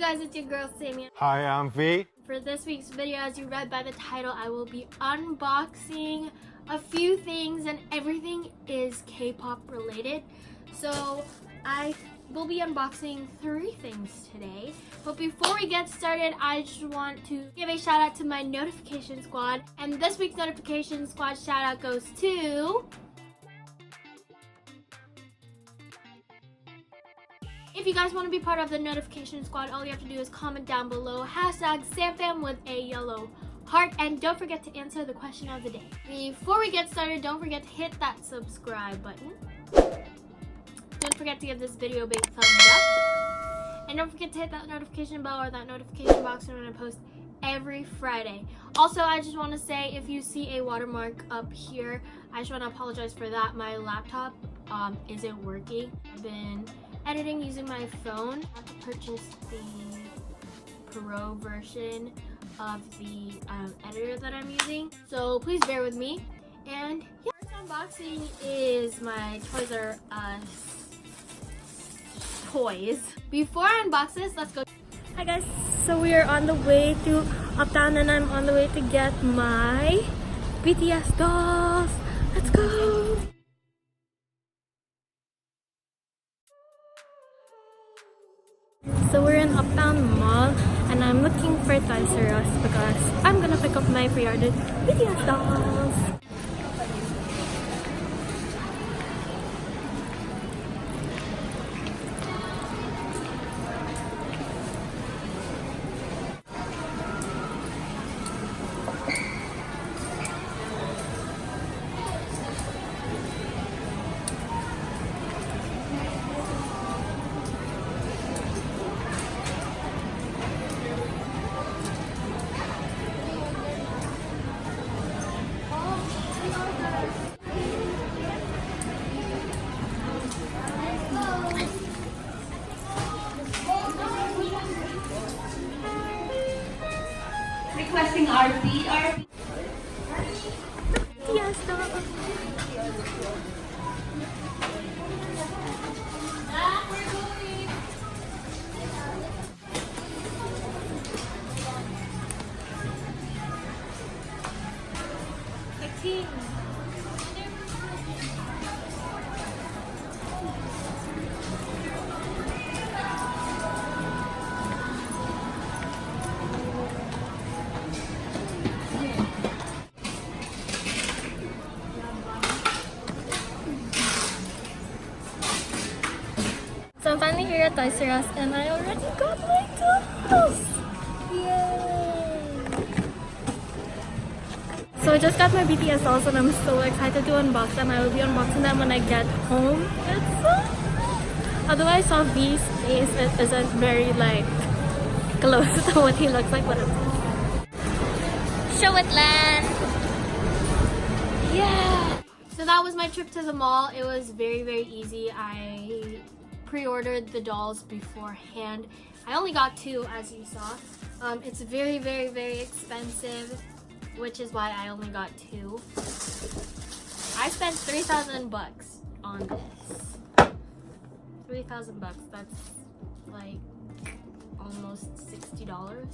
guys, it's your girl Sammie. Hi, I'm V. For this week's video, as you read by the title, I will be unboxing a few things, and everything is K-pop related. So I will be unboxing 3 things today. But before we get started, I just want to give a shout out to my notification squad. And this week's notification squad shout out goes to... If you guys want to be part of the notification squad, all you have to do is comment down below #SamFam with a yellow heart, and don't forget to answer the question of the day. Before we get started, don't forget to hit that subscribe button. Don't forget to give this video a big thumbs up, and don't forget to hit that notification bell or that notification box when I post every Friday. Also, I just want to say, if you see a watermark up here, I just want to apologize for that. My laptop isn't working. I've been editing using my phone. I have to purchase the Pro version of the editor that I'm using, so please bear with me. And yeah, first unboxing is my Toys R Us toys. Before I unbox this, let's go. Hi guys, so we are on the way to Uptown, and I'm on the way to get my BTS dolls. Let's go. So we're in Uptown Mall, and I'm looking for Toys R Us because I'm gonna pick up my pre-ordered BTS dolls. Requesting RP. Yes, dog. So I'm finally here at Toys R Us, and I already got my dolls! Yay! So I just got my BTS dolls, and I'm so excited to unbox them. I will be unboxing them when I get home. Although I saw V's face, it isn't very like close to what he looks like, but show it, Lan! Yeah! So that was my trip to the mall. It was very, very easy. I pre-ordered the dolls beforehand. I only got 2, as you saw. It's very, very, very expensive, which is why I only got 2. I spent 3,000 bucks on this. 3,000 bucks. That's like almost $60,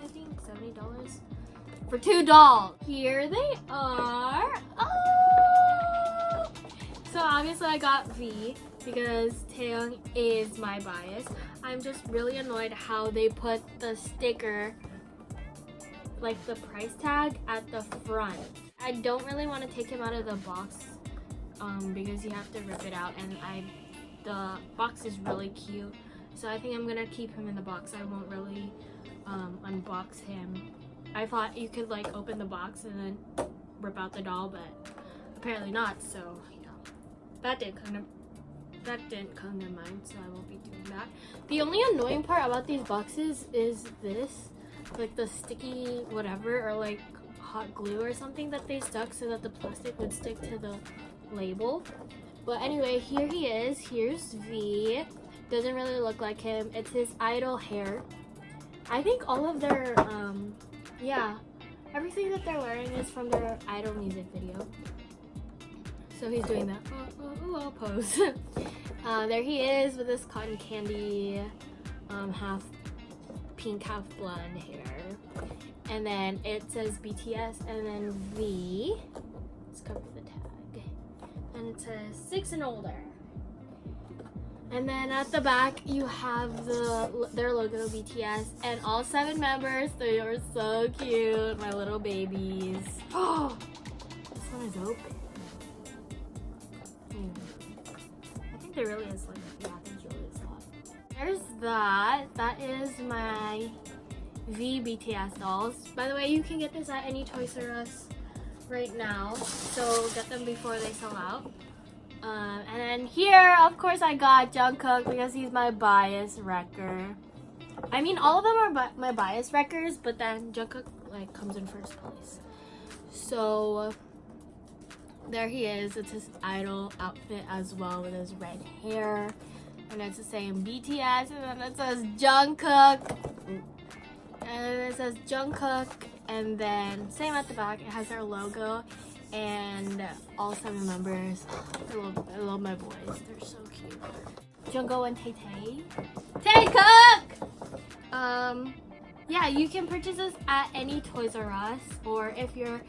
I think, $70 for 2 dolls. Here they are. Oh! So obviously I got V because Taeyong is my bias. I'm just really annoyed how they put the sticker, like the price tag, at the front. I don't really want to take him out of the box because you have to rip it out, and the box is really cute. So I think I'm gonna keep him in the box. I won't really unbox him. I thought you could like open the box and then rip out the doll, but apparently not. So yeah, that didn't come to mind, so I won't be doing that. The only annoying part about these boxes is this, like the sticky whatever, or like hot glue or something that they stuck so that the plastic would stick to the label. But anyway, here he is. Here's V. Doesn't really look like him. It's his idol hair. I think all of their yeah, everything that they're wearing is from their idol music video. So he's doing that pose. There he is with this cotton candy half pink, half blonde hair. And then it says BTS and then V. Let's cover the tag. And it says 6 and older. And then at the back you have their logo, BTS, and all 7 members. They are so cute, my little babies. Oh, this one is open. I think there really is like, yeah, there's really is a lot. There's that. That is my V BTS dolls. By the way, you can get this at any Toys R Us right now, so get them before they sell out. And then here, of course, I got Jungkook because he's my bias wrecker. I mean, all of them are my bias wreckers, but then Jungkook like comes in first place. So there he is. It's his idol outfit as well with his red hair, and it's the same BTS, and then it says Jungkook, and it says Jungkook, and then same at the back. It has their logo. And all 7 members. I love my boys. They're so cute. Jungkook and Tay. Taekook! Yeah, you can purchase this at any Toys R Us, or if you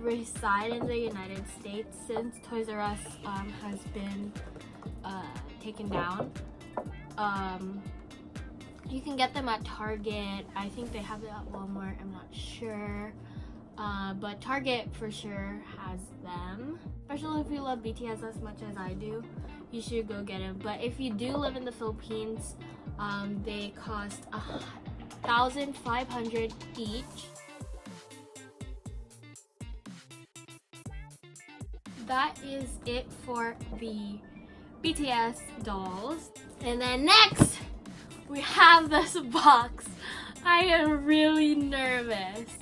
reside in the United States, since Toys R Us has been taken down. You can get them at Target. I think they have it at Walmart. I'm not sure. But Target for sure has them. Especially if you love BTS as much as I do, you should go get them. But if you do live in the Philippines, they cost 1,500 each. That is it for the BTS dolls. And then next, we have this box. I am really nervous.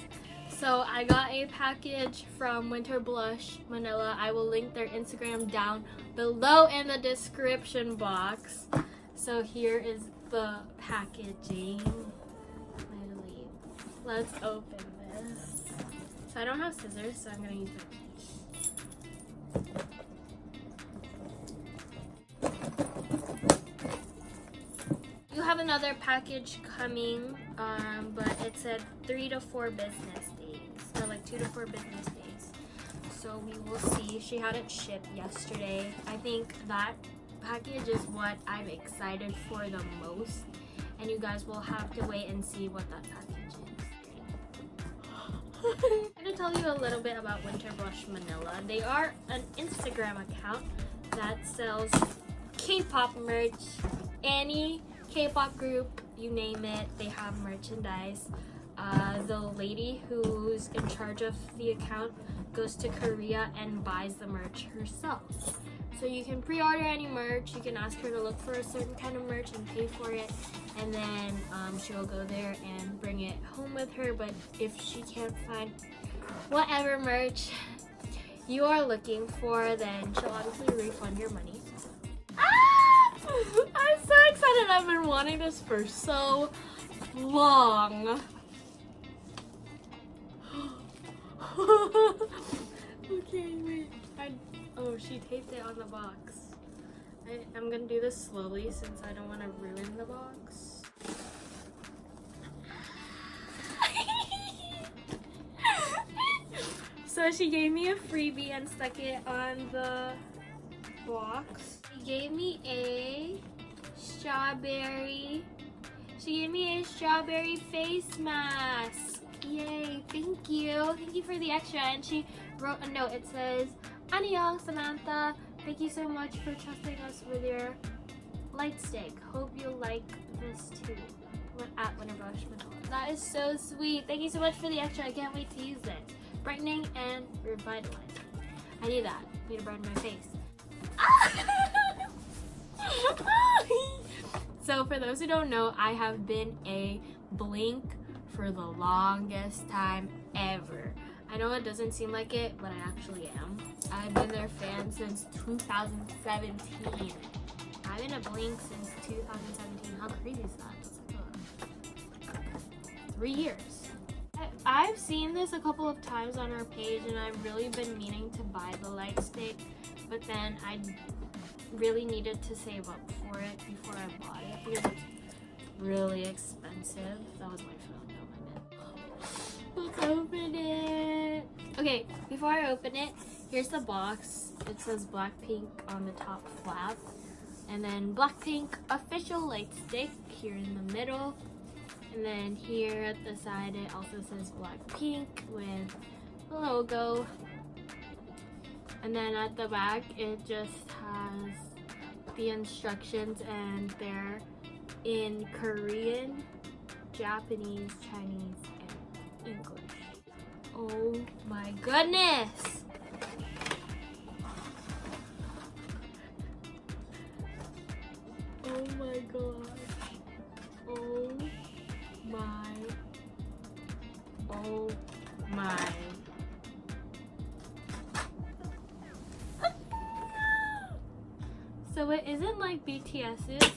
So I got a package from Blush Manila. I will link their Instagram down below in the description box. So here is the packaging. Let's open this. So I don't have scissors, so I'm gonna use my keys. You have another package coming, but it said 3 to 4 business days, or like 2 to 4 business days. So we will see. She had it shipped yesterday. I think that package is what I'm excited for the most, and you guys will have to wait and see what that package is. I'm going to tell you a little bit about Blush Manila. They are an Instagram account that sells K-pop merch. Any K-pop group, you name it, they have merchandise. The lady who's in charge of the account goes to Korea and buys the merch herself. So you can pre-order any merch, you can ask her to look for a certain kind of merch and pay for it, and then she'll go there and bring it home with her. But if she can't find whatever merch you are looking for, then she'll obviously refund your money. I'm so excited. I've been wanting this for so long. Okay, wait. Oh, she taped it on the box. I'm gonna do this slowly since I don't want to ruin the box. So she gave me a freebie and stuck it on the box. She gave me a strawberry. She gave me a strawberry face mask. Yay, thank you. Thank you for the extra. And she wrote a note. It says, "Annyeong, Samantha. Thank you so much for trusting us with your light stick. Hope you like this too." At Blush Manila. That is so sweet. Thank you so much for the extra. I can't wait to use it. Brightening and revitalizing. I need that. I need to brighten my face. So for those who don't know, I have been a Blink for the longest time ever. I know it doesn't seem like it, but I actually am. I've been their fan since 2017. I've been a Blink since 2017. How crazy is that? It's like 3 years. I've seen this a couple of times on our page, and I've really been meaning to buy the light stick, but then I really needed to save up for it before I bought it because it's really expensive. That was my phone, not my net. Let's open it. Okay, before I open it, here's the box. It says Blackpink on the top flap. And then Blackpink official light stick here in the middle. And then here at the side it also says Blackpink with the logo. And then at the back it just has the instructions, and they're in Korean, Japanese, Chinese, and English. Oh my goodness! Oh my gosh. Oh my. Oh my. So it isn't like BTS's.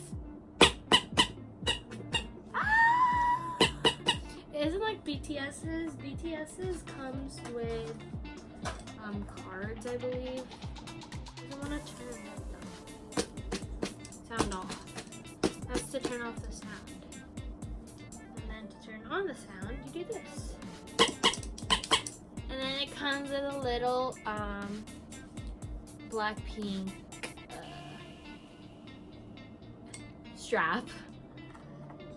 It isn't like BTS's. BTS's comes with cards, I believe. I don't want to turn it though. Sound off. That's to turn off the sound. And then to turn on the sound, you do this. And then it comes with a little Blackpink strap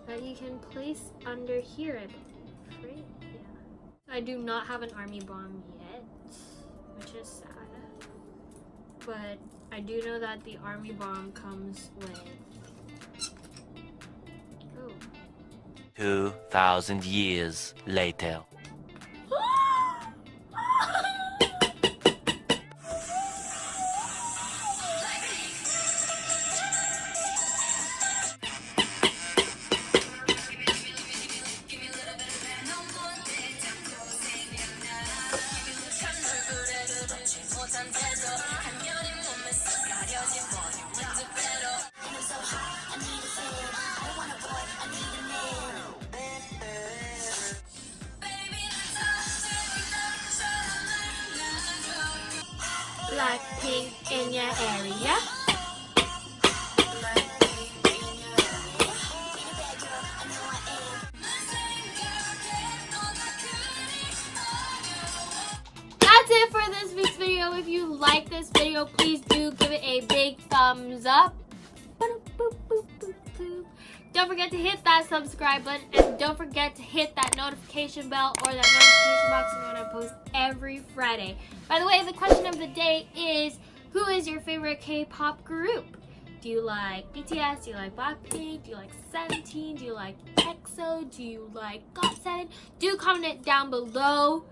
that you can place under here, I believe, right? Yeah. I do not have an army bomb yet, which is sad. But I do know that the army bomb comes with 2,000 years later. Blackpink in your area. That's it for this week's video. If you like this video, please do give it a big thumbs up. Don't forget to hit that subscribe button, and don't forget to hit that notification bell or that notification box when I post every Friday. By the way, the question of the day is, who is your favorite K-pop group? Do you like BTS? Do you like Blackpink? Do you like 17? Do you like EXO? Do you like GOT7? Do comment it down below,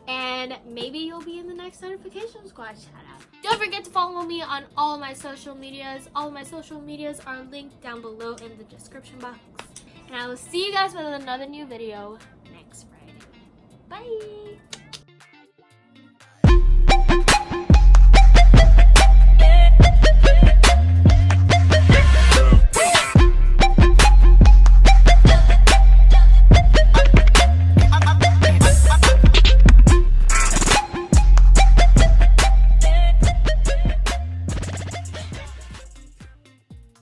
and maybe you'll be in the next notification squad shout out. Don't forget to follow me on all of my social medias. All of my social medias are linked down below in the description box. And I will see you guys with another new video next Friday. Bye!